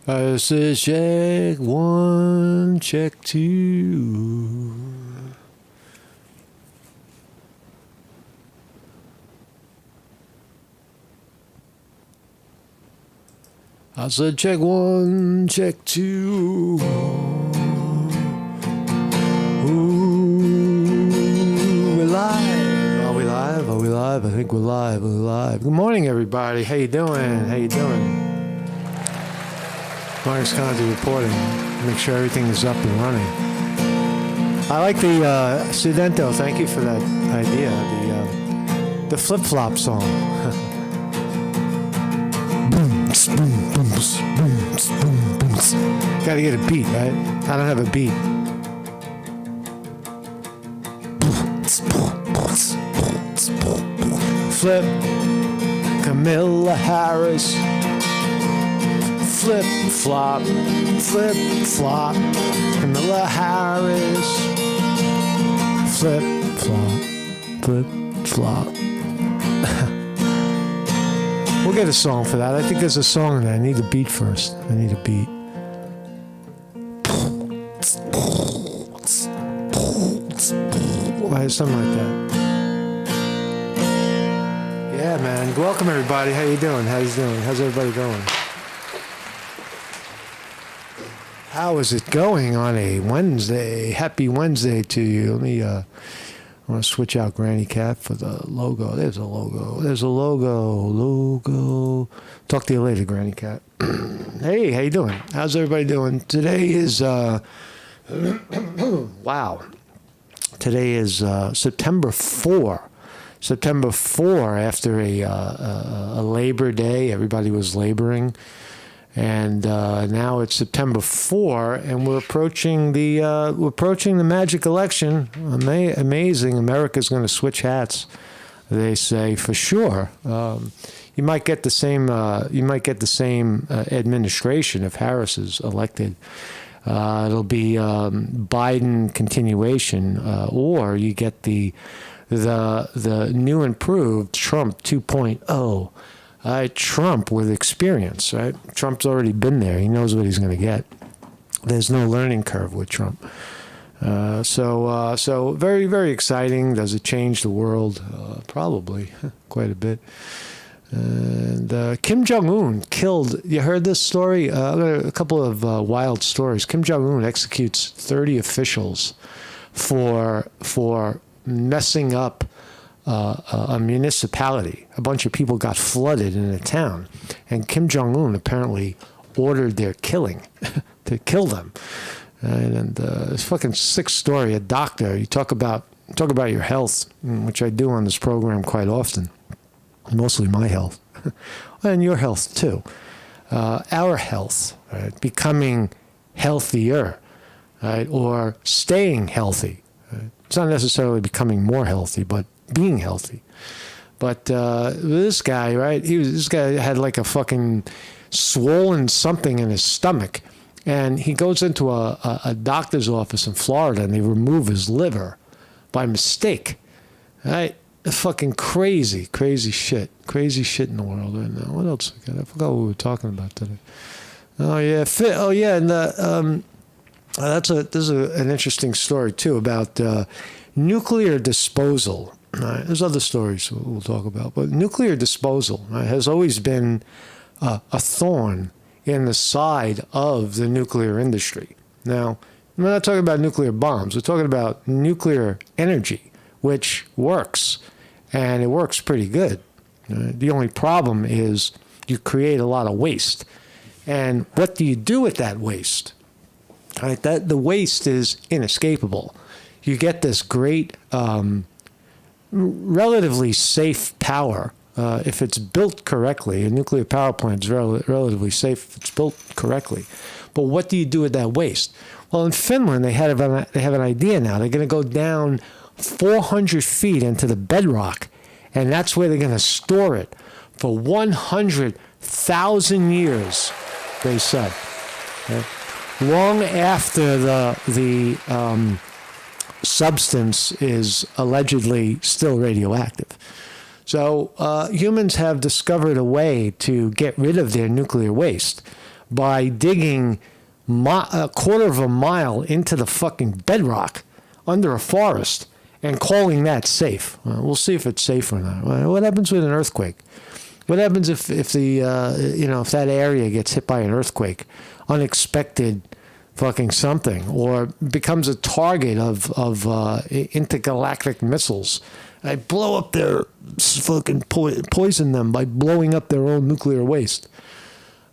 I said check one, check two. I said check one, check two. Ooh, we're live. Are we live? Are we live? I think we're live. We're live. Good morning, everybody. How you doing? How you doing? Mark's Conti reporting. Make sure everything is up and running. I like the Studento. Thank you for that idea. The flip flop song. Gotta get a beat, right? I don't have a beat. Flip Kamala Harris. Flip flop, Kamala Harris. Flip flop. We'll get a song for that. I think there's a song in there. I need a beat first. I need a beat. Why something like that? Yeah, man. Welcome everybody. How you doing? How's everybody going? How is it going on a Wednesday? Happy Wednesday to you. Let me I want to switch out Granny Cat for the logo. There's a logo. Logo. Talk to you later, Granny Cat. Hey, how you doing? How's everybody doing? Today is wow. Today is September 4. September 4 after a Labor Day. Everybody was laboring. And now it's September 4, and we're approaching the magic election. Amazing! America's going to switch hats. They say for sure. You might get the same. Administration if Harris is elected. It'll be Biden continuation, or you get the new improved Trump 2.0. Trump with experience, right? Trump's already been there. He knows what he's going to get. There's no learning curve with Trump. So very, very exciting. Does it change the world? Probably quite a bit. And Kim Jong-un killed, you heard this story? A couple of wild stories. Kim Jong-un executes 30 officials for messing up a municipality. A bunch of people got flooded in a town, and Kim Jong-un apparently ordered their killing to kill them. And it's a fucking sick story. A doctor. You talk about your health, which I do on this program quite often. Mostly my health, and your health too. Our health, right? Becoming healthier, right? Or staying healthy. Right? It's not necessarily becoming more healthy, but being healthy. But this guy, right? This guy had like a fucking swollen something in his stomach, and he goes into a doctor's office in Florida, and they remove his liver by mistake. Right? Fucking crazy shit in the world right now. What else we got? I forgot what we were talking about today. This is an interesting story too about nuclear disposal. Right? There's other stories we'll talk about, but nuclear disposal, right, has always been a thorn in the side of the nuclear industry. Now, we're not talking about nuclear bombs. We're talking about nuclear energy, which works, and it works pretty good. The only problem is you create a lot of waste. And what do you do with that waste? Right? The waste is inescapable. You get this great, relatively safe power if it's built correctly. A nuclear power plant is relatively safe if it's built correctly. But what do you do with that waste? Well, in Finland, they have an idea now. They're going to go down 400 feet into the bedrock, and that's where they're going to store it for 100,000 years, they said. Okay? Long after the substance is allegedly still radioactive. So humans have discovered a way to get rid of their nuclear waste by digging a quarter of a mile into the fucking bedrock under a forest and calling that safe. We'll see if it's safe or not. What happens with an earthquake? What happens if if that area gets hit by an earthquake, unexpected fucking something, or becomes a target of intergalactic missiles? I blow up their fucking poison them by blowing up their own nuclear waste.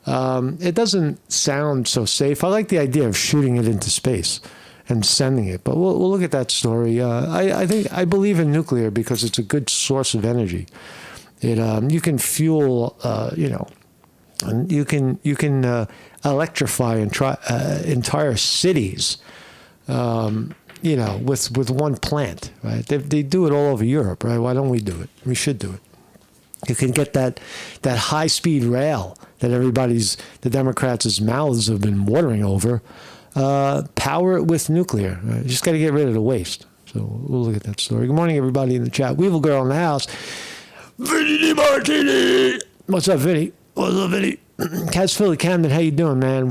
It doesn't sound so safe. I like the idea of shooting it into space and sending it, but we'll look at that story. I believe in nuclear because it's a good source of energy. You can fuel, and you can electrify entire cities, with one plant, right? They do it all over Europe, right? Why don't we do it? We should do it. You can get that high-speed rail that the Democrats' mouths have been watering over, power it with nuclear. Right? You just got to get rid of the waste. So we'll look at that story. Good morning, everybody in the chat. Weevil Girl in the house. Vinny Martini. What's up, Vinny? What's up, Vinny? Cas Philly Camden, how you doing, man?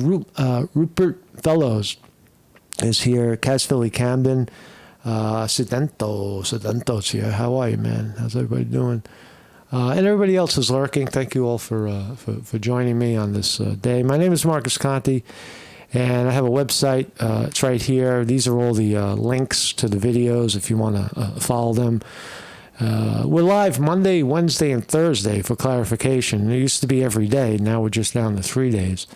Rupert Fellows is here. Cas Philly Camden. Sedento's here. How are you, man? How's everybody doing? And everybody else is lurking. Thank you all for joining me on this day. My name is Marcus Conte, and I have a website. It's right here. These are all the links to the videos if you want to follow them. We're live Monday, Wednesday, and Thursday for clarification. It used to be every day. Now we're just down to 3 days.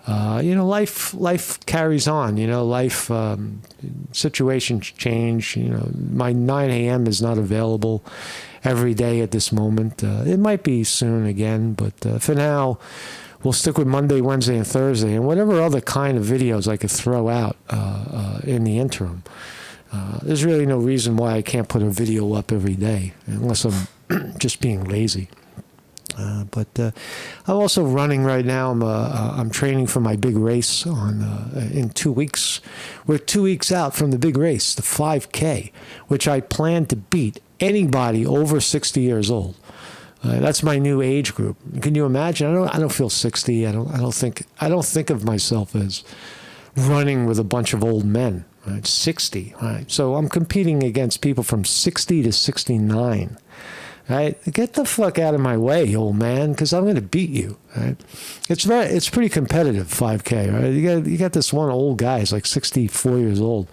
Life carries on. Life situations change. My 9 a.m. is not available every day at this moment. It might be soon again, but for now, we'll stick with Monday, Wednesday, and Thursday, and whatever other kind of videos I could throw out in the interim. There's really no reason why I can't put a video up every day, unless I'm just being lazy. But I'm also running right now. I'm training for my big race in 2 weeks. We're 2 weeks out from the big race, the 5K, which I plan to beat anybody over 60 years old. That's my new age group. Can you imagine? I don't feel 60. I don't think of myself as running with a bunch of old men. Right? 60. Right? So I'm competing against people from 60 to 69. Right? Get the fuck out of my way, old man, because I'm going to beat you. Right? It's pretty competitive, 5K. Right? You got this one old guy. He's like 64 years old,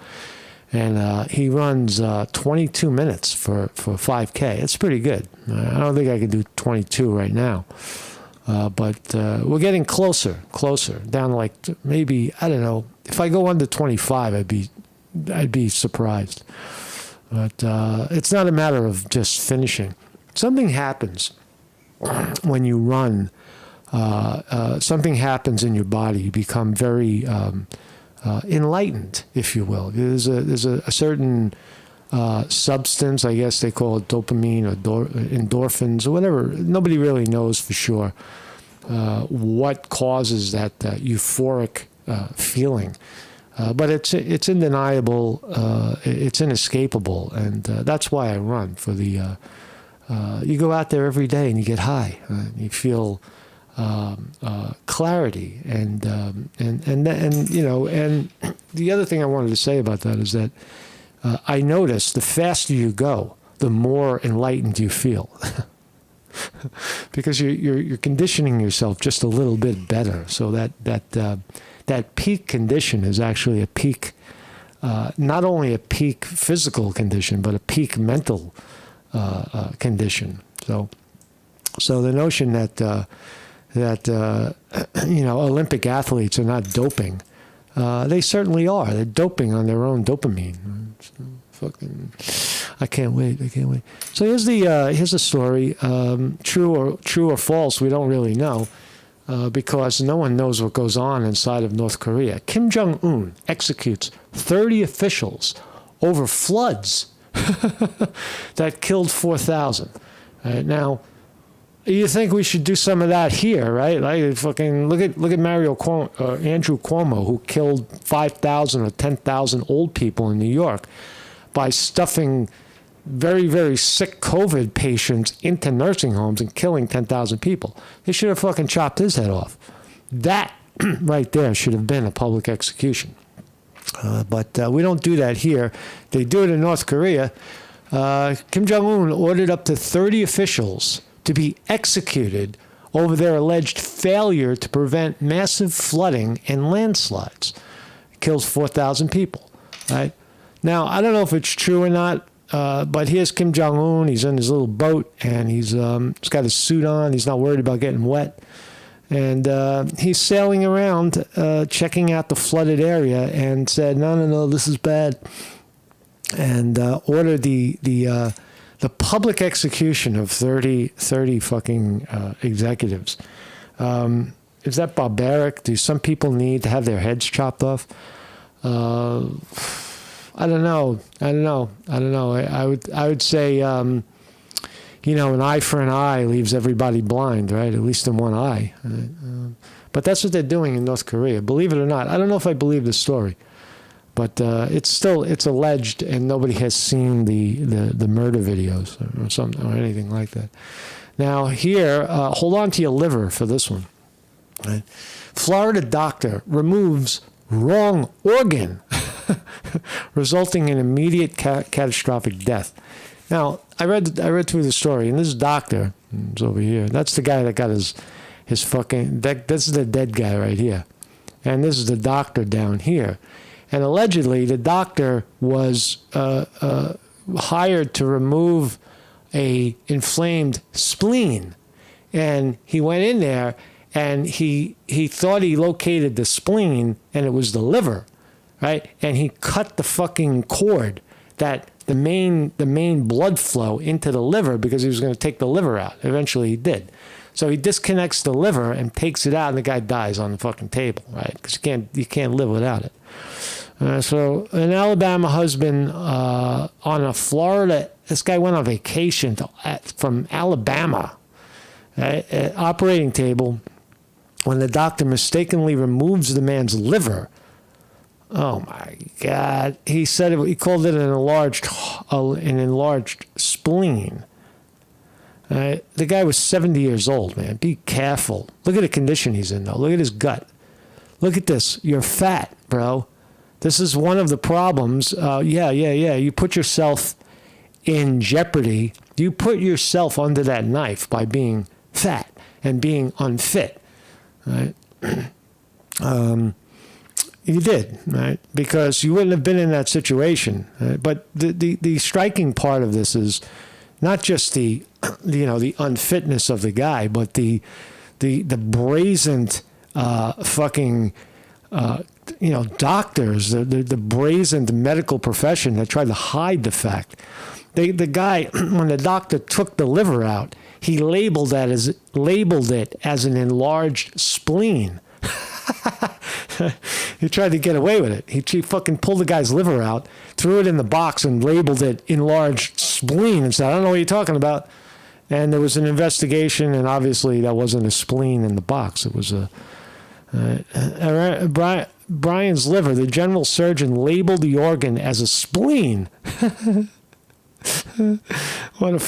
and he runs 22 minutes for 5K. It's pretty good. I don't think I can do 22 right now, but we're getting closer, down to like maybe, I don't know. If I go under 25, I'd be surprised. But it's not a matter of just finishing. Something happens when you run. Something happens in your body. You become very enlightened, if you will. There's a certain substance, I guess they call it dopamine or endorphins or whatever. Nobody really knows for sure what causes that euphoric feeling. But it's undeniable, it's inescapable, and that's why I run. For the you go out there every day and you get high, you feel clarity, and the other thing I wanted to say about that is that I notice the faster you go, the more enlightened you feel. Because you're conditioning yourself just a little bit better, so that peak condition is actually a peak, not only a peak physical condition, but a peak mental condition. So the notion that Olympic athletes are not doping, they certainly are. They're doping on their own dopamine. I can't wait. So here's the story. True or false, we don't really know. Because no one knows what goes on inside of North Korea. Kim Jong-un executes 30 officials over floods that killed 4,000. Right, now, you think we should do some of that here, right? Like fucking look at Andrew Cuomo, who killed 5,000 or 10,000 old people in New York by stuffing very, very sick COVID patients into nursing homes and killing 10,000 people. They should have fucking chopped his head off. That right there should have been a public execution. But we don't do that here. They do it in North Korea. Kim Jong-un ordered up to 30 officials to be executed over their alleged failure to prevent massive flooding and landslides. It kills 4,000 people. Right? Now, I don't know if it's true or not, but here's Kim Jong-un. He's in his little boat, and he's got his suit on. He's not worried about getting wet. And he's sailing around, checking out the flooded area, and said, no, this is bad. And ordered the public execution of 30 fucking executives. Is that barbaric? Do some people need to have their heads chopped off? I don't know. I would say, an eye for an eye leaves everybody blind, right? At least in one eye. But that's what they're doing in North Korea. Believe it or not. I don't know if I believe the story. But it's alleged, and nobody has seen the murder videos or something or anything like that. Now here, hold on to your liver for this one. Right? Florida doctor removes wrong organ, resulting in immediate catastrophic death. Now I read through the story, and this doctor is over here. That's the guy that got his fucking. This is the dead guy right here, and this is the doctor down here. And allegedly, the doctor was hired to remove a inflamed spleen, and he went in there and he thought he located the spleen, and it was the liver, right? And he cut the fucking cord that the main blood flow into the liver, because he was going to take the liver out. Eventually, he did. So he disconnects the liver and takes it out, and the guy dies on the fucking table, right? Because you can't live without it. So an Alabama husband on a Florida, this guy went on vacation from Alabama, at operating table, when the doctor mistakenly removes the man's liver. Oh my God! He said he called it an enlarged spleen. The guy was 70 years old, man. Be careful. Look at the condition he's in, though. Look at his gut. Look at this. You're fat, bro. This is one of the problems. Yeah. You put yourself in jeopardy. You put yourself under that knife by being fat and being unfit, right? You did, right? Because you wouldn't have been in that situation. Right? But the striking part of this is not just the unfitness of the guy, but the brazen fucking doctors, the brazen medical profession that tried to hide the fact. The guy, when the doctor took the liver out, he labeled it as an enlarged spleen. He tried to get away with it. He fucking pulled the guy's liver out, threw it in the box, and labeled it enlarged spleen and said, I don't know what you're talking about. And there was an investigation, and obviously that wasn't a spleen in the box. It was Brian's liver. The general surgeon labeled the organ as a spleen. What a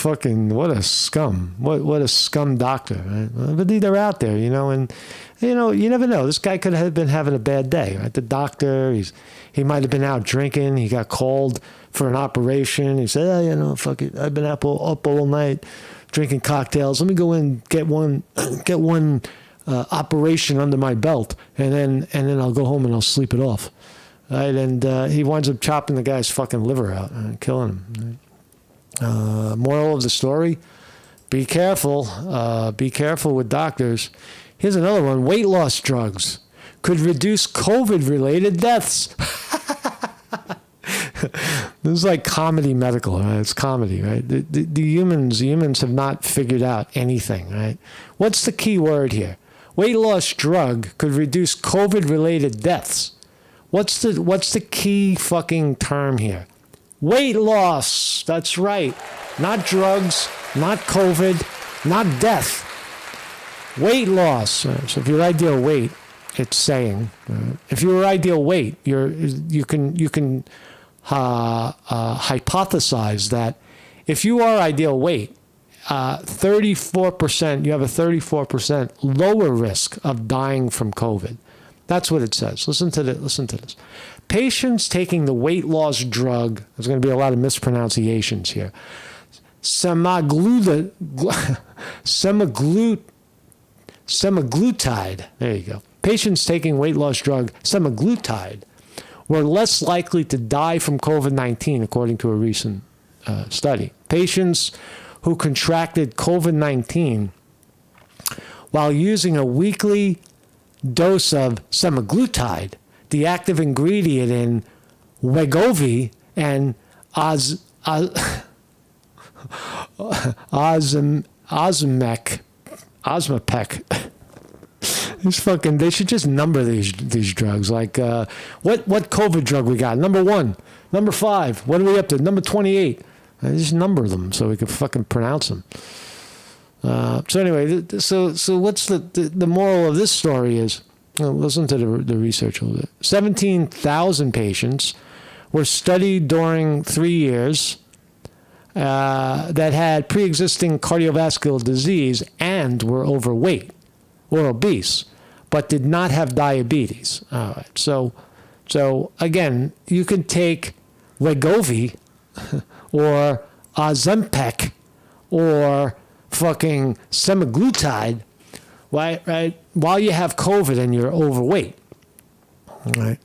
scum. What a scum doctor. Right? But they're out there, and you never know. This guy could have been having a bad day, right? The doctor, he might have been out drinking. He got called for an operation. He said, fuck it. I've been up all night drinking cocktails. Let me go in, get one operation under my belt, and then I'll go home and I'll sleep it off. Right? And he winds up chopping the guy's fucking liver out and killing him. Right? Moral of the story, be careful. Be careful with doctors. Here's another one. Weight loss drugs could reduce COVID-related deaths. This is like comedy medical, right? It's comedy, right? The humans have not figured out anything, right? What's the key word here? Weight loss drug could reduce COVID-related deaths. What's the key fucking term here? Weight loss. That's right. Not drugs, not COVID, not death. Weight loss. So if your ideal weight, it's saying, if your ideal weight, you can hypothesize that if you are ideal weight, 34%, you have a 34% lower risk of dying from COVID. That's what it says. Listen to this. Patients taking the weight loss drug, there's going to be a lot of mispronunciations here, semaglutide, there you go. Patients taking weight loss drug semaglutide were less likely to die from COVID-19, according to a recent study. Patients who contracted COVID-19 while using a weekly dose of semaglutide, the active ingredient in Wegovy and Osmapec. They should just number these drugs. Like, what COVID drug we got? Number 1, number 5. What are we up to? Number 28. Just number them so we can fucking pronounce them. So anyway, so what's the moral of this story is, listen to the research a little bit. 17,000 patients were studied during 3 years that had pre-existing cardiovascular disease and were overweight or obese, but did not have diabetes. All right. So again, you can take Wegovy or Ozempic or fucking semaglutide, right? While you have COVID and you're overweight. All right.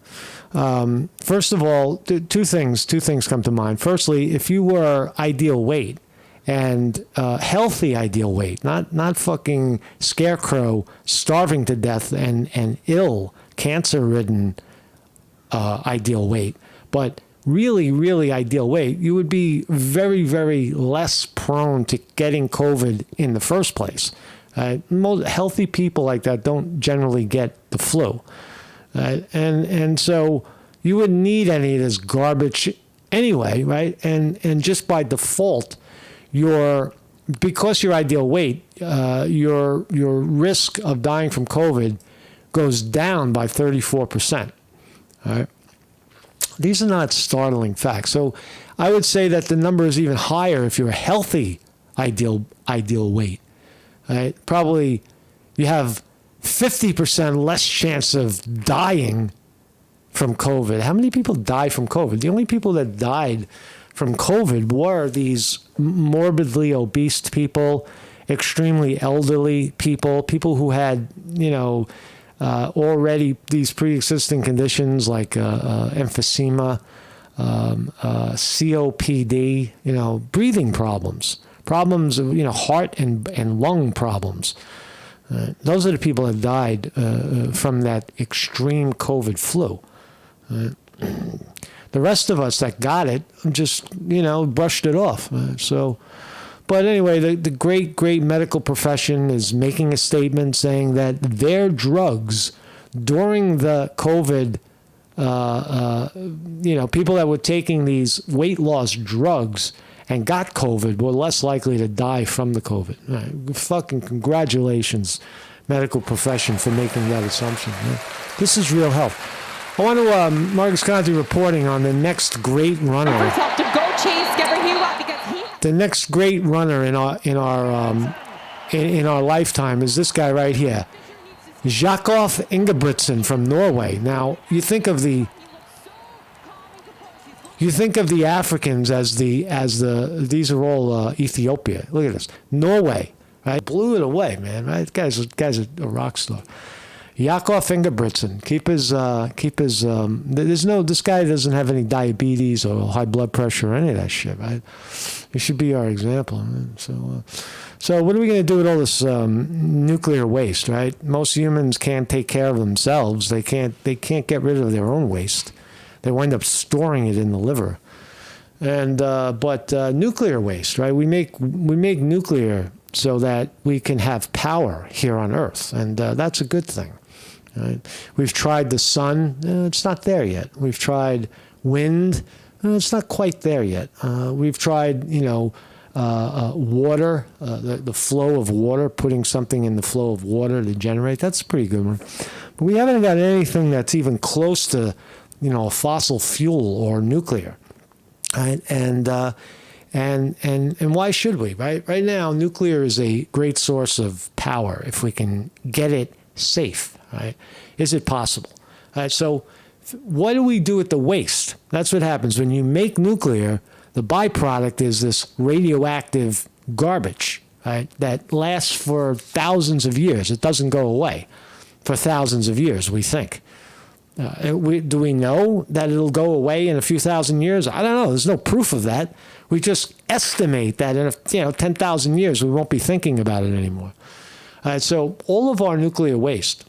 First of all, two things come to mind. Firstly, if you were ideal weight and healthy ideal weight, not fucking scarecrow starving to death and ill, cancer-ridden ideal weight, but really, really ideal weight, you would be very, very less prone to getting COVID in the first place. Most healthy people like that don't generally get the flu. And so you wouldn't need any of this garbage anyway, right? And just by default, because you're ideal weight, your risk of dying from COVID goes down by 34%. All right. These are not startling facts. So I would say that the number is even higher if you're a healthy ideal weight. Right? Probably you have 50% less chance of dying from COVID. How many people die from COVID? The only people that died from COVID were these morbidly obese people, extremely elderly people who had, already these pre-existing conditions like emphysema, COPD, breathing problems of, heart and lung problems. Those are the people that died from that extreme COVID flu. The rest of us that got it just, brushed it off. But anyway, the great medical profession is making a statement saying that their drugs during the COVID, people that were taking these weight loss drugs and got COVID were less likely to die from the COVID. Right. Fucking congratulations, medical profession, for making that assumption. Right? This is real health. I want to, Marcus Conte reporting on the next great runner. The next great runner in our lifetime is this guy right here, Jakob Ingebrigtsen from Norway. Now you think of the Africans as these are all Ethiopia. Look at this, Norway, right? Blew it away, man. Right? Guy's a rock star. Jakob Ingebrigtsen, this guy doesn't have any diabetes or high blood pressure or any of that shit, right? He should be our example. Man. So what are we going to do with all this nuclear waste, right? Most humans can't take care of themselves. They can't get rid of their own waste. They wind up storing it in the liver. And but nuclear waste, right? We make nuclear so that we can have power here on Earth, and that's a good thing. Right? We've tried the sun. It's not there yet. We've tried wind. It's not quite there yet. We've tried, water, the flow of water, putting something in the flow of water to generate. That's a pretty good one. But we haven't got anything that's even close to, a fossil fuel or nuclear. Right? And why should we? Right now, nuclear is a great source of power if we can get it safe. right? Is it possible? All right, so what do we do with the waste? That's what happens when you make nuclear. The byproduct is this radioactive garbage, right, that lasts for thousands of years. It doesn't go away for thousands of years, we think. Do we know that it'll go away in a few thousand years? I don't know. There's no proof of that. We just estimate that in 10,000 years we won't be thinking about it anymore. So all of our nuclear waste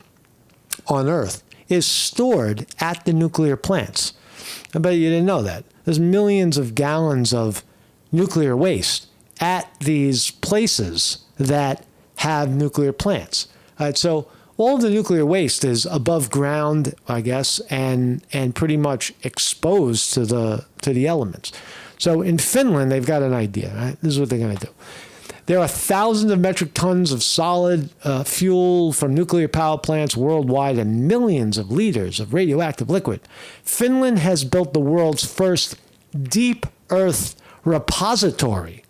on Earth is stored at the nuclear plants. I bet you didn't know that. There's millions of gallons of nuclear waste at these places that have nuclear plants. So all of the nuclear waste is above ground, I guess, and pretty much exposed to the elements. So in Finland, they've got an idea. Right? This is what they're going to do. There are thousands of metric tons of solid fuel from nuclear power plants worldwide and millions of liters of radioactive liquid. Finland has built the world's first deep earth repository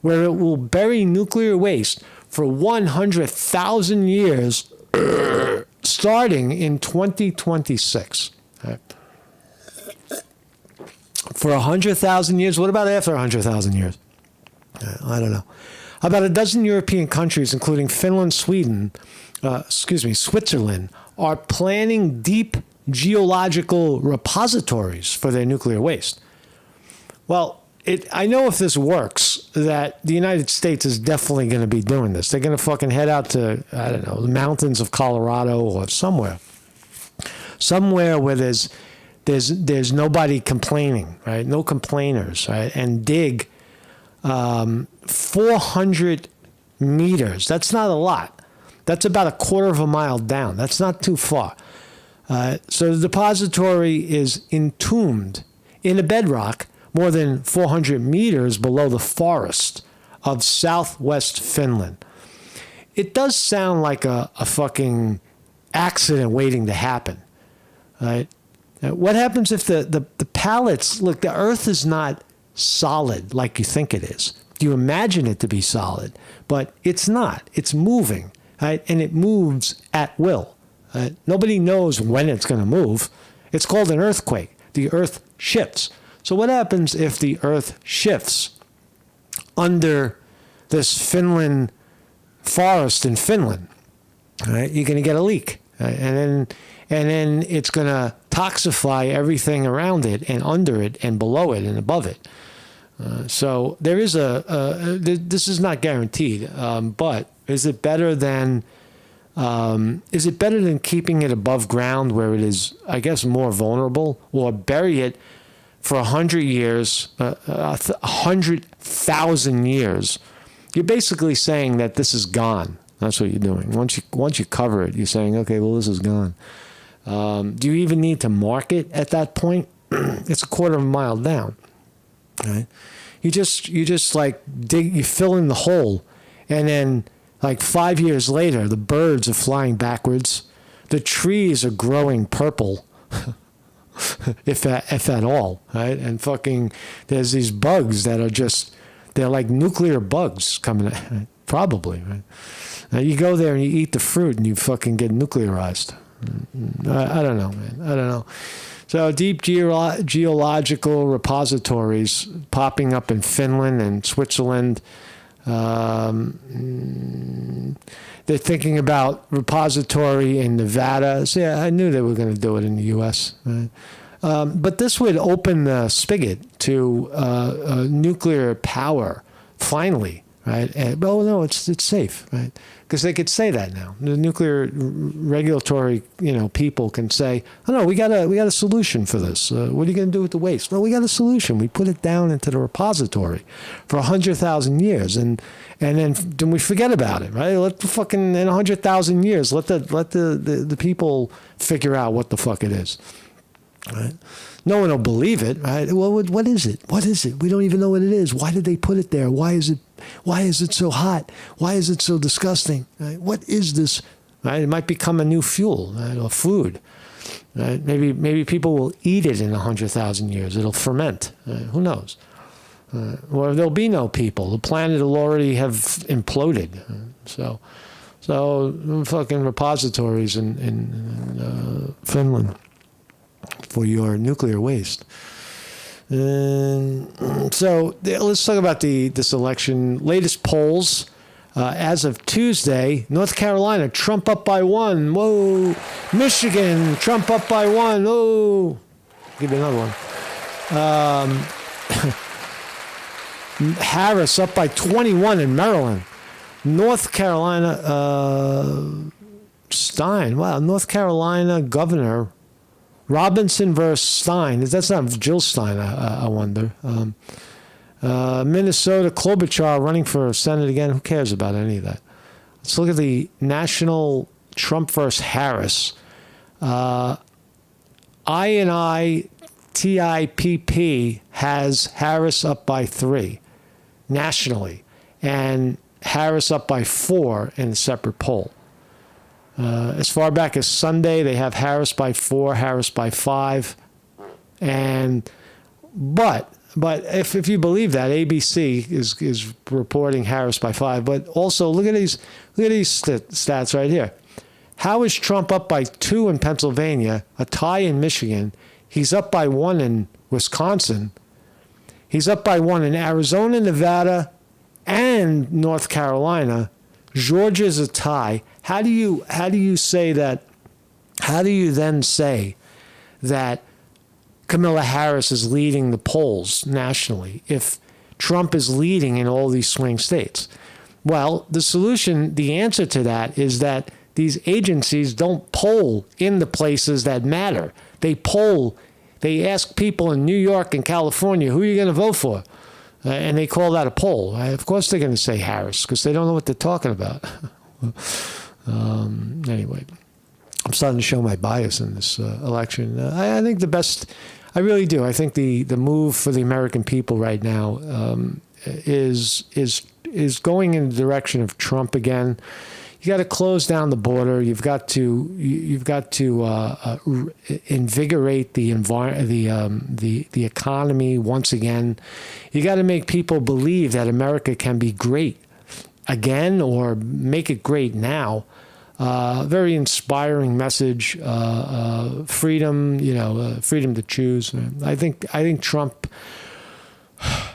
where it will bury nuclear waste for 100,000 years starting in 2026. Right. For 100,000 years? What about after 100,000 years? I don't know. About a dozen European countries, including Finland, Switzerland, are planning deep geological repositories for their nuclear waste. Well, I know if this works, that the United States is definitely going to be doing this. They're going to fucking head out to, I don't know, the mountains of Colorado or somewhere where there's nobody complaining, right? No complainers, right? And dig 400 meters. That's not a lot. That's about a quarter of a mile down. That's not too far. So the depository is entombed in a bedrock more than 400 meters below the forest of southwest Finland. It does sound like a fucking accident waiting to happen, right? What happens if the pallets, look, the earth is not solid like you think it is. You imagine it to be solid, but it's not. It's moving, right? And it moves at will. Nobody knows when it's going to move. It's called an earthquake. The earth shifts. So what happens if the earth shifts under this Finland forest in Finland? Right? You're going to get a leak, right? and then it's going to toxify everything around it and under it and below it and above it. So there is this is not guaranteed, but is it better than keeping it above ground where it is, I guess, more vulnerable, or bury it for 100 years, 100,000 years? You're basically saying that this is gone. That's what you're doing. Once you cover it, you're saying, okay, well, this is gone. Do you even need to mark it at that point? It's a quarter of a mile down. Right? You just like dig, you fill in the hole, and then like 5 years later, the birds are flying backwards, the trees are growing purple, if at all, right? And fucking, there's these bugs that are they're like nuclear bugs coming, probably, right? Now you go there and you eat the fruit and you fucking get nuclearized. I don't know, man. I don't know. So deep geological repositories popping up in Finland and Switzerland. They're thinking about repository in Nevada. So yeah, I knew they were going to do it in the U.S. Right? But this would open the spigot to nuclear power, finally, right? And, oh no, it's safe, right? Because they could say that now. The nuclear regulatory, people can say, "Oh no, we got a solution for this. What are you going to do with the waste?" No, we got a solution. We put it down into the repository for 100,000 years, and then we forget about it, right? Let the fucking in 100,000 years, let the people figure out what the fuck it is, right? No one will believe it, right? Well, what is it? What is it? We don't even know what it is. Why did they put it there? Why is it so hot? Why is it so disgusting? Right? What is this? Right? It might become a new fuel, right? Or food. Right? Maybe people will eat it in 100,000 years. It'll ferment. Right? Who knows? Or there'll be no people. The planet will already have imploded. So So fucking repositories in Finland for your nuclear waste. So let's talk about this election. Latest polls. As of Tuesday, North Carolina, Trump up by 1. Whoa. Michigan, Trump up by 1. Whoa. Give you another one. Harris up by 21 in Maryland. North Carolina, Stein. Wow, North Carolina governor, Robinson versus Stein. That's not Jill Stein, I wonder. Minnesota, Klobuchar running for Senate again. Who cares about any of that? Let's look at the national Trump versus Harris. INI-TIPP has Harris up by 3 nationally, and Harris up by 4 in a separate poll. As far back as Sunday, they have Harris by 4, Harris by 5, but if you believe that, ABC is reporting Harris by 5. But also look at these stats right here. How is Trump up by 2 in Pennsylvania, a tie in Michigan? He's up by 1 in Wisconsin. He's up by 1 in Arizona, Nevada, and North Carolina. Georgia's a tie. How do you say that? How do you then say that Kamala Harris is leading the polls nationally if Trump is leading in all these swing states? Well, the answer to that is that these agencies don't poll in the places that matter. They ask people in New York and California, who are you going to vote for? And they call that a poll. Of course they're going to say Harris because they don't know what they're talking about. Anyway, I'm starting to show my bias in this election. I think I really do. I think the move for the American people right now is going in the direction of Trump again. You got to close down the border. You've got to invigorate the economy once again. You got to make people believe that America can be great again, or make it great now. Very inspiring message. Freedom, freedom to choose. I think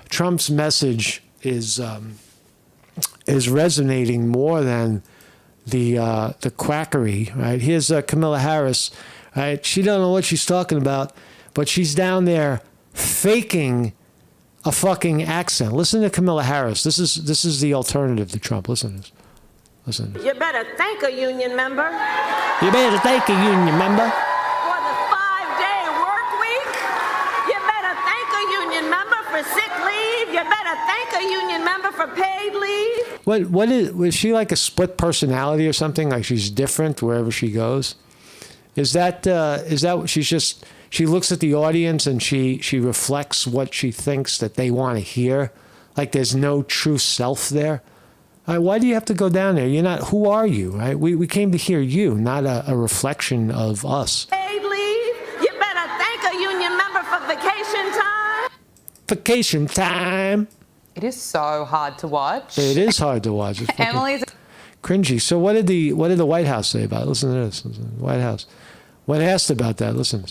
Trump's message is resonating more than the quackery, right? Here's Kamala Harris, right? She don't know what she's talking about, but she's down there faking a fucking accent. Listen to Kamala Harris. This is the alternative to Trump. Listen to this. Listen to this. You better thank a union member. You better thank a union member. For the 5-day work week. You better thank a union member for sick leave. You better thank a union member for paid leave. Was she like a split personality or something? Like she's different wherever she goes? Is that she looks at the audience and she reflects what she thinks that they want to hear? Like there's no true self there? Why do you have to go down there? You're not, who are you, right? We came to hear you, not a reflection of us. Paid leave. You better thank a union member for vacation time. Vacation time. It is so hard to watch. It is hard to watch. It's Emily's cringy. So what did the White House say about it? Listen to this. Listen, White House. When asked about that, listen.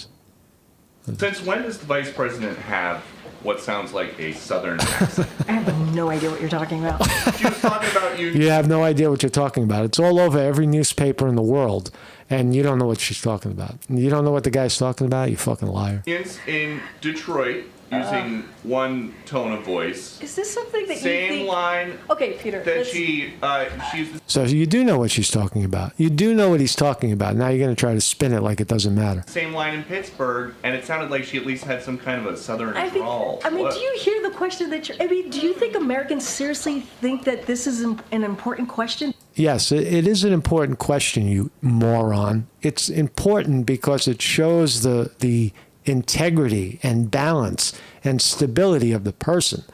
Since when does the vice president have what sounds like a southern accent? I have no idea what you're talking about. She was talking about you. You have no idea what you're talking about. It's all over every newspaper in the world, and you don't know what she's talking about. You don't know what the guy's talking about, you fucking liar. In Detroit, using one tone of voice. Is this something that you Same think? line. Okay, Peter. That she used. So you do know what she's talking about. You do know what he's talking about. Now you're going to try to spin it like it doesn't matter. Same line in Pittsburgh, and it sounded like she at least had some kind of a southern drawl. Do you hear the question that do you think Americans seriously think that this is an important question? Yes, it is an important question, you moron. It's important because it shows the integrity and balance and stability of the person.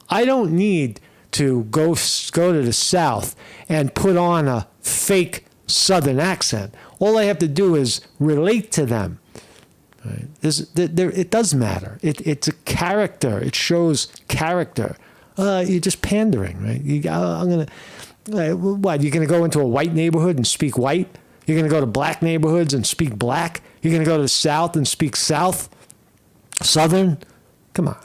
I don't need to go to the South and put on a fake Southern accent. All I have to do is relate to them. Right? It does matter. It's a character. It shows character. You're just pandering, right? What, you're going to go into a white neighborhood and speak white? You're going to go to black neighborhoods and speak black? You're going to go to the South and speak South? Southern? Come on.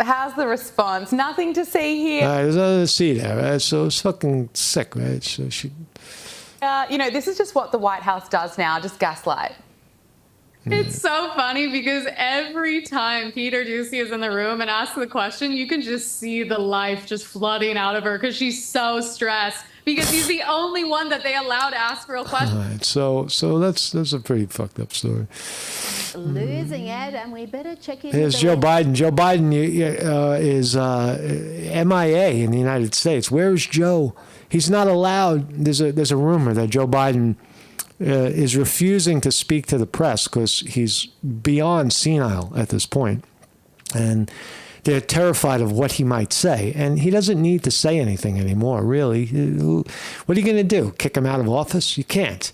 How's the response? Nothing to see here. There's nothing to see there, right? So it's fucking sick, right? So This is just what the White House does now, just gaslight. It's so funny because every time Peter Doocy is in the room and asks the question, you can just see the life just flooding out of her because she's so stressed because he's the only one that they allow to ask real questions. All right, so that's a pretty fucked up story. Losing it, and we better check in. Here's Joe Biden. Joe Biden is MIA in the United States. Where's Joe? He's not allowed. There's a rumor that Joe Biden is refusing to speak to the press because he's beyond senile at this point, and they're terrified of what he might say. And he doesn't need to say anything anymore, really. What are you going to do? Kick him out of office? You can't.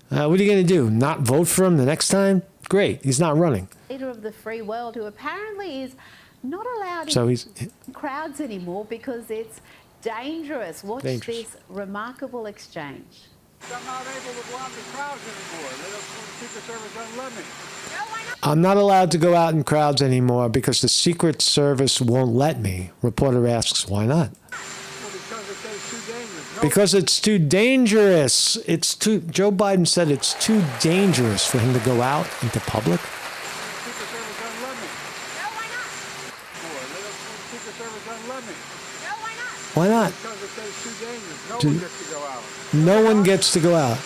What are you going to do? Not vote for him the next time? Great, he's not running. Leader of the free world, who apparently is not allowed So in he's crowds anymore because it's dangerous. Watch Dangerous. this remarkable exchange. I'm not able to go out in the crowds anymore. The Secret Service doesn't let me. I'm not allowed to go out in crowds anymore because the Secret Service won't let me. Reporter asks, why not? Because Because it's too dangerous. Joe Biden said it's too dangerous for him to go out into public. the Secret Service doesn't let me. The Secret Service doesn't let me. Why not? Because it says too dangerous. No one gets to go out.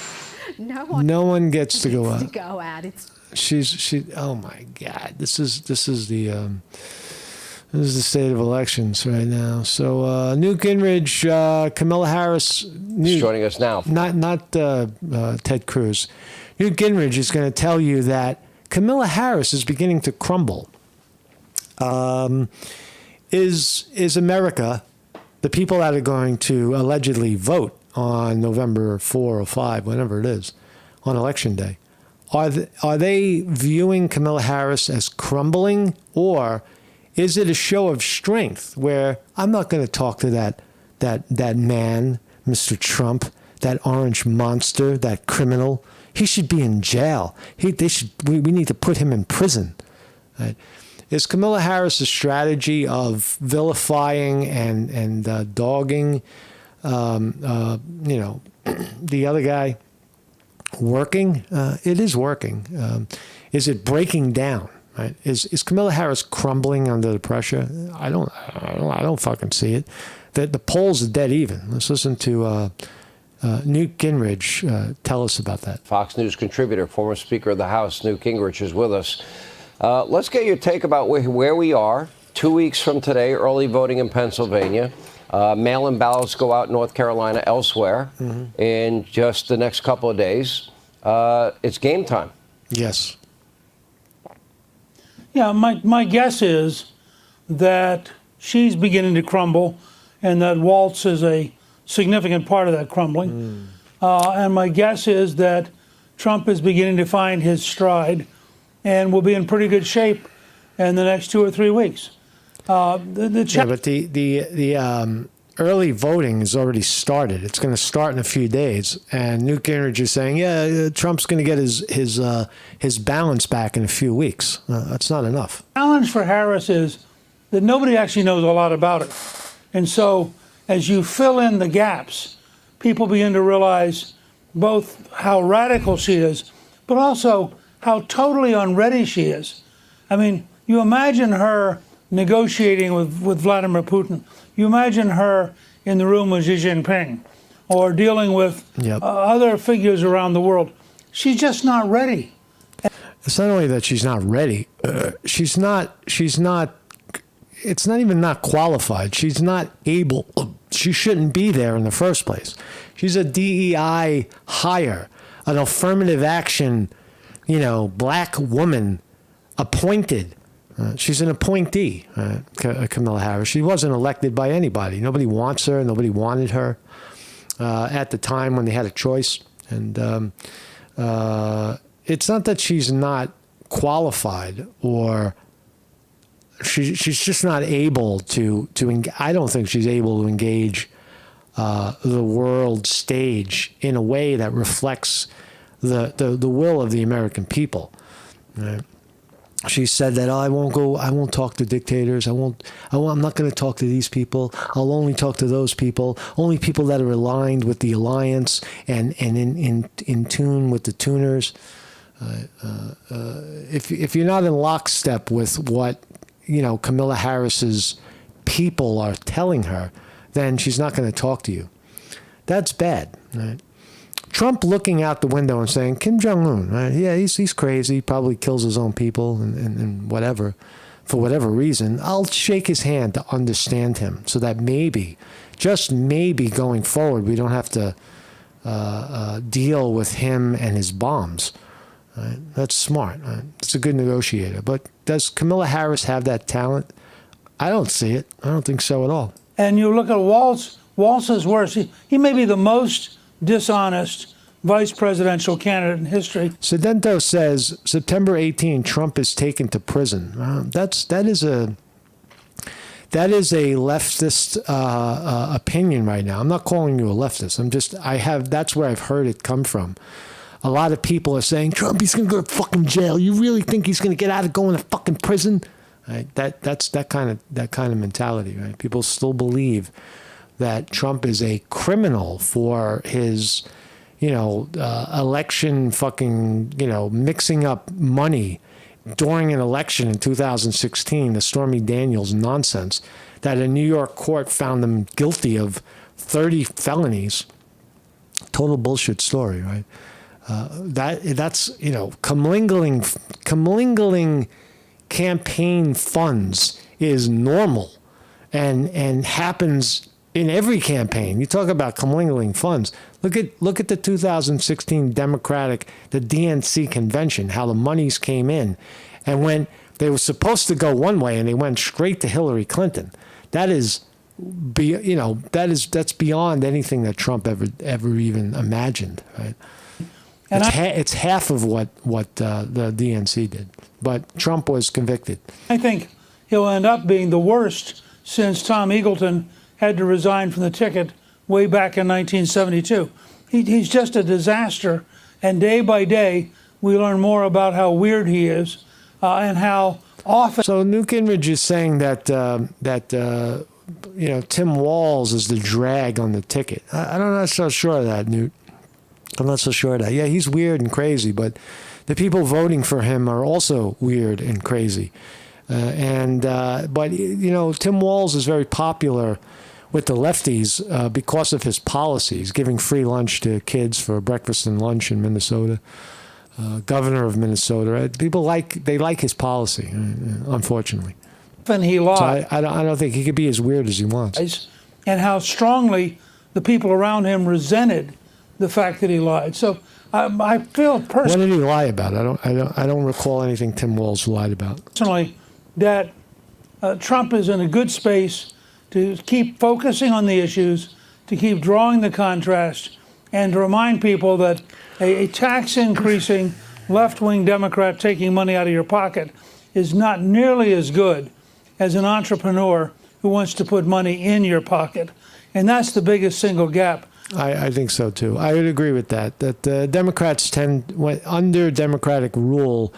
No one No one gets to go gets out. to go out. It's She. Oh my God! This is the state of elections right now. So Newt Gingrich, Kamala Harris, He's joining us now. not Ted Cruz. Newt Gingrich is going to tell you that Kamala Harris is beginning to crumble. Is America, the people that are going to allegedly vote on November 4 or 5, whenever it is, on Election Day, are they viewing Kamala Harris as crumbling, or is it a show of strength where I'm not going to talk to that man, Mr. Trump, that orange monster, that criminal? He should be in jail. We need to put him in prison. Right? Is Kamala Harris' strategy of vilifying and dogging, the other guy working? It is working. Is it breaking down? Right? Is Kamala Harris crumbling under the pressure? I don't fucking see it. The polls are dead even. Let's listen to Newt Gingrich tell us about that. Fox News contributor, former Speaker of the House, Newt Gingrich, is with us. Let's get your take about where we are 2 weeks from today, early voting in Pennsylvania. Mail-in ballots go out in North Carolina, elsewhere, in just the next couple of days. It's game time. Yes. Yeah, my guess is that she's beginning to crumble and that Waltz is a significant part of that crumbling. And my guess is that Trump is beginning to find his stride and will be in pretty good shape in the next 2 or 3 weeks. Yeah, but the early voting has already started. It's going to start in a few days, and Newt Gingrich is saying, Trump's going to get his balance back in a few weeks. That's not enough. The challenge for Harris is that nobody actually knows a lot about it. And so as you fill in the gaps, people begin to realize both how radical she is, but also how totally unready she is. I mean, you imagine her negotiating with Vladimir Putin. You imagine her in the room with Xi Jinping or dealing with other figures around the world. She's just not ready. It's not only that she's not ready. She's not, it's not even not qualified. She's not able. She shouldn't be there in the first place. She's a DEI hire, an affirmative action, black woman appointed. She's an appointee, Kamala Harris. She wasn't elected by anybody. Nobody wants her. Nobody wanted her at the time when they had a choice. And it's not that she's not qualified or she's just not able to I don't think she's able to engage the world stage in a way that reflects the will of the American people. Right? She said that, I won't talk to dictators. I'm not going to talk to these people. I'll only talk to those people, only people that are aligned with the alliance and in tune with the tuners. If you're not in lockstep with what, Kamala Harris's people are telling her, then she's not going to talk to you. That's bad, right? Trump looking out the window and saying, Kim Jong-un, right? Yeah, he's crazy. He probably kills his own people and whatever, for whatever reason. I'll shake his hand to understand him so that maybe, just maybe going forward, we don't have to deal with him and his bombs. Right? That's smart. Right? It's a good negotiator. But does Kamala Harris have that talent? I don't see it. I don't think so at all. And you look at Walz. Walz is worse. He may be the most dishonest vice presidential candidate in history. Sedento says September 18, Trump is taken to prison. That is a leftist opinion right now. I'm not calling you a leftist. That's where I've heard it come from. A lot of people are saying, Trump, he's going to go to fucking jail. You really think he's going to get out of going to fucking prison? Right? That's that kind of mentality, right? People still believe that Trump is a criminal for his, election fucking, mixing up money during an election in 2016, the Stormy Daniels nonsense, that a New York court found him guilty of 30 felonies. Total bullshit story, right? That's commingling campaign funds is normal and happens in every campaign. You talk about commingling funds. Look at the 2016 the DNC convention, how the monies came in, and when they were supposed to go one way and they went straight to Hillary Clinton. That's beyond anything that Trump ever even imagined. Right? It's half of what the DNC did, but Trump was convicted. I think he'll end up being the worst since Tom Eagleton had to resign from the ticket way back in 1972. He's just a disaster, and day by day we learn more about how weird he is and how often. So Newt Gingrich is saying that Tim Walz is the drag on the ticket. I'm not so sure of that, Newt. I'm not so sure of that. Yeah, he's weird and crazy, but the people voting for him are also weird and crazy. But Tim Walz is very popular with the lefties because of his policies, giving free lunch to kids for breakfast and lunch in Minnesota. Governor of Minnesota, people like his policy, unfortunately. And he lied. So I don't think he could be as weird as he wants. And how strongly the people around him resented the fact that he lied. So I feel personally. What did he lie about? I don't recall anything Tim Walz lied about. Personally, that Trump is in a good space to keep focusing on the issues, to keep drawing the contrast, and to remind people that a tax increasing left-wing Democrat taking money out of your pocket is not nearly as good as an entrepreneur who wants to put money in your pocket. And that's the biggest single gap. I think so, too. I would agree with that. That Democrats under Democratic rule,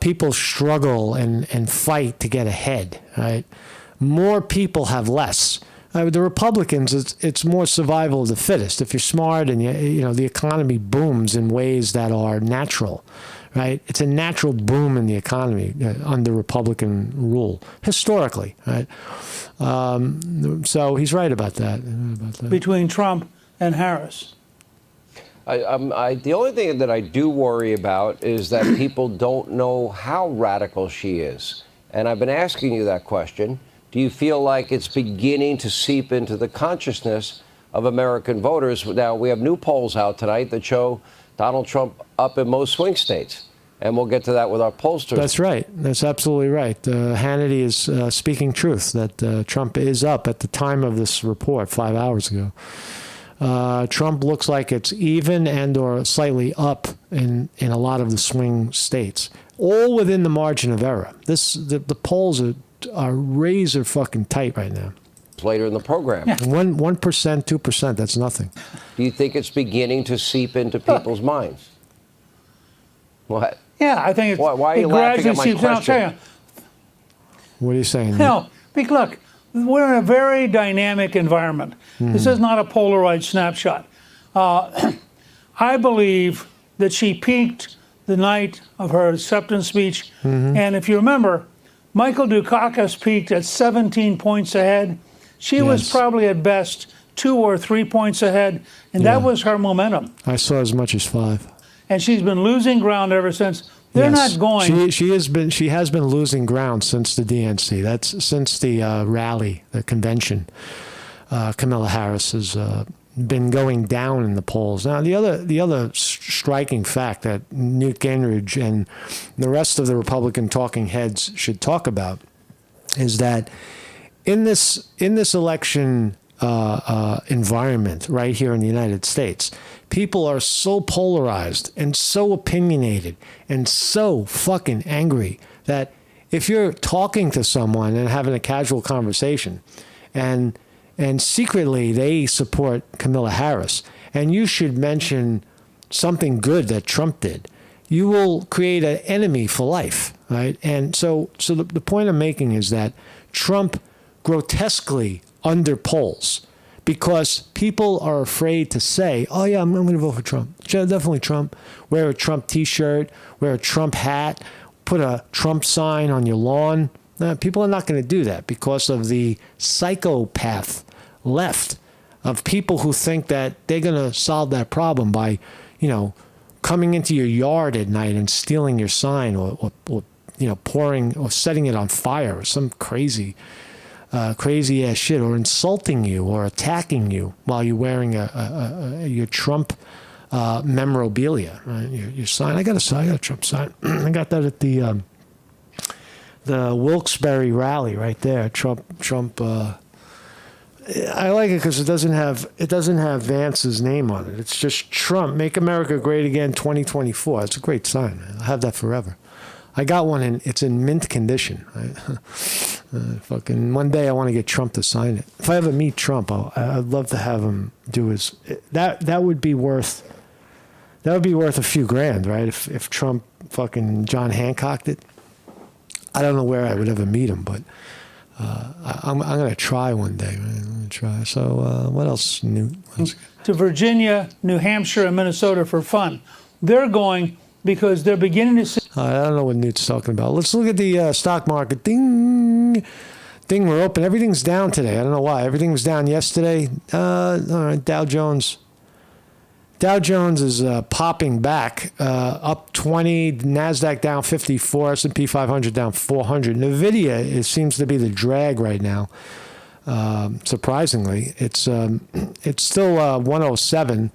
people struggle and fight to get ahead, right? More people have less. The Republicans, it's more survival of the fittest. If you're smart and the economy booms in ways that are natural, right? It's a natural boom in the economy under Republican rule historically, right? So he's right about that. Between Trump and Harris. The only thing that I do worry about is that people don't know how radical she is. And I've been asking you that question. Do you feel like it's beginning to seep into the consciousness of American voters? Now, we have new polls out tonight that show Donald Trump up in most swing states. And we'll get to that with our pollsters. That's right. That's absolutely right. Hannity is speaking truth, that Trump is up at the time of this report 5 hours ago. Trump looks like it's even and or slightly up in a lot of the swing states, all within the margin of error. The polls are razor fucking tight right now. later in the program. 1%, 2%, that's nothing. Do you think it's beginning to seep into people's minds? What? Yeah, I think it's, Why are it you laughing gradually at my seeps in. I'll question? tell you. What are you saying? No, look, we're in a very dynamic environment. This is not a Polaroid snapshot. I believe that she peaked the night of her acceptance speech. And if you remember, Michael Dukakis peaked at 17 points ahead. She was Yes. probably at best 2 or 3 points ahead, and that was her momentum. I saw as much as 5. And she's been losing ground ever since. They're Yes. not going. She has been losing ground since the DNC. That's since the rally, the convention. Kamala Harris has been going down in the polls. Now, the other striking fact that Newt Gingrich and the rest of the Republican talking heads should talk about is that in this election environment right here in the United States, people are so polarized and so opinionated and so fucking angry that if you're talking to someone and having a casual conversation and secretly they support Kamala Harris and you should mention something good that Trump did, you will create an enemy for life, right? And so the point I'm making is that Trump grotesquely underpolls because people are afraid to say, oh, yeah, I'm going to vote for Trump. Definitely Trump. Wear a Trump T-shirt, wear a Trump hat, put a Trump sign on your lawn. No, people are not going to do that because of the psychopath left of people who think that they're going to solve that problem by, coming into your yard at night and stealing your sign or pouring or setting it on fire or some crazy ass shit, or insulting you or attacking you while you're wearing your Trump memorabilia, right? Your sign. I got a Trump sign. I got that at the Wilkes-Barre rally right there. Trump. I like it because it doesn't have Vance's name on it. It's just Trump. Make America Great Again 2024. It's a great sign, man. I'll have that forever. I got one and it's in mint condition. Right? Fucking one day I want to get Trump to sign it. If I ever meet Trump, I'd love to have him do his. That would be worth a few grand, right? If Trump fucking John Hancocked it. I don't know where I would ever meet him, but I'm going to try one day. Right? I'm going to try. So what else new? To Virginia, New Hampshire, and Minnesota for fun. They're going because they're beginning to see. I don't know what Newt's talking about. Let's look at the stock market. Ding, we're open. Everything's down today. I don't know why. Everything was down yesterday. All right, Dow Jones is popping back, up 20. NASDAQ down 54. S&P 500 down 400. NVIDIA, it seems to be the drag right now. Surprisingly, it's still 107.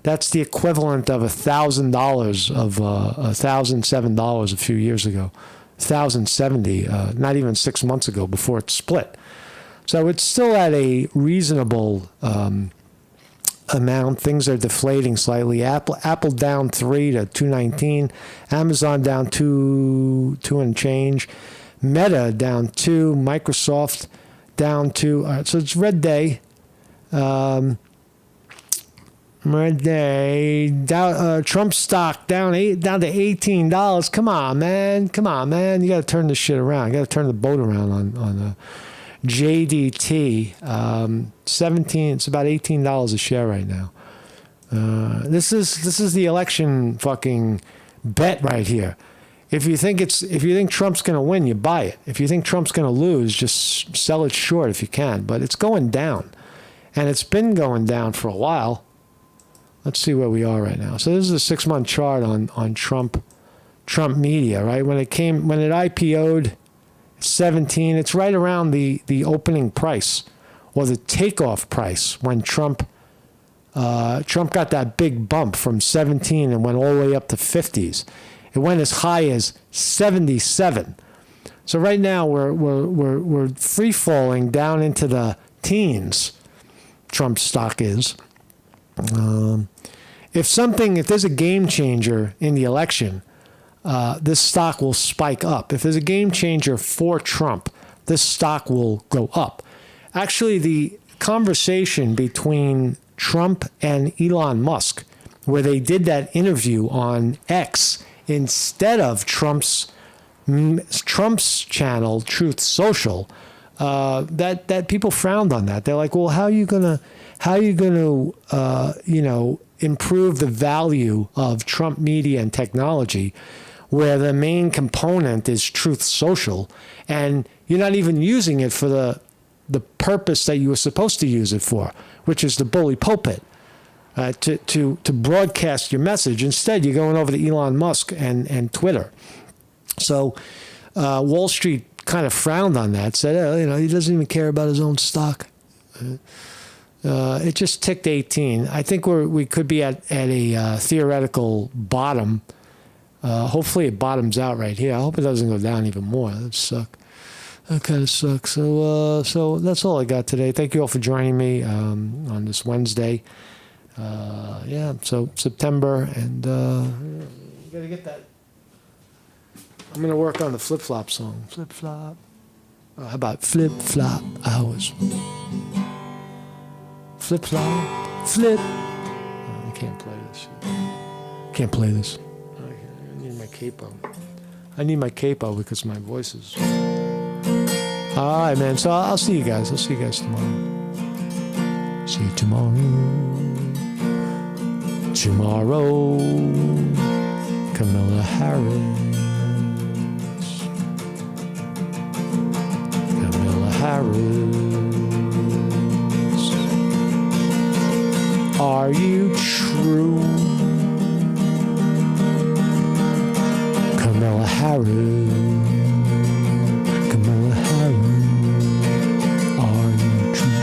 That's the equivalent of $1,000 of $1,007 a few years ago, $1,070 not even 6 months ago before it split. So it's still at a reasonable amount. Things are deflating slightly. Apple down 3 to 219. Amazon down 2 and change. Meta down 2. Microsoft down 2. All right, so it's red day. Trump stock down to $18. Come on, man. You got to turn this shit around. You got to turn the boat around on JDT. 17. It's about $18 a share right now. This is the election fucking bet right here. If you think Trump's going to win, you buy it. If you think Trump's going to lose, just sell it short if you can. But it's going down, and it's been going down for a while. Let's see where we are right now. So this is a 6-month chart on Trump media, right? When it IPO'd 17, it's right around the opening price or the takeoff price when Trump got that big bump from 17 and went all the way up to 50s. It went as high as 77. So right now we're free falling down into the teens. Trump stock is. If there's a game changer in the election, this stock will spike up. If there's a game changer for Trump, this stock will go up. actually the conversation between Trump and Elon Musk, where they did that interview on X instead of Trump's channel, Truth Social, that people frowned on that. They're like, well, how are you gonna improve the value of Trump media and technology, where the main component is Truth Social, and you're not even using it for the purpose that you were supposed to use it for, which is the bully pulpit, to broadcast your message. Instead, you're going over to Elon Musk and Twitter. So Wall Street kind of frowned on that, said, he doesn't even care about his own stock. It just ticked 18. I think we could be at a theoretical bottom. Hopefully it bottoms out right here. I hope it doesn't go down even more. That'd suck. That kind of sucks. So that's all I got today. Thank you all for joining me on this Wednesday. So September, and you gotta get that. I'm gonna work on the flip-flop song. Flip-flop. How about flip-flop hours? Flip-flop. Flip. Oh, I can't play this. Can't play this. I need my capo. I need my capo because my voice is... All right, man. So I'll see you guys. I'll see you guys tomorrow. See you tomorrow. Tomorrow. Kamala Harris. Kamala Harris. Are you true? Kamala Harris. Kamala Harris. Are you true?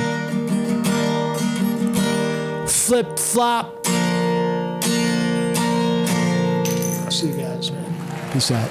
Flip flop. I'll see you guys, man. Peace out.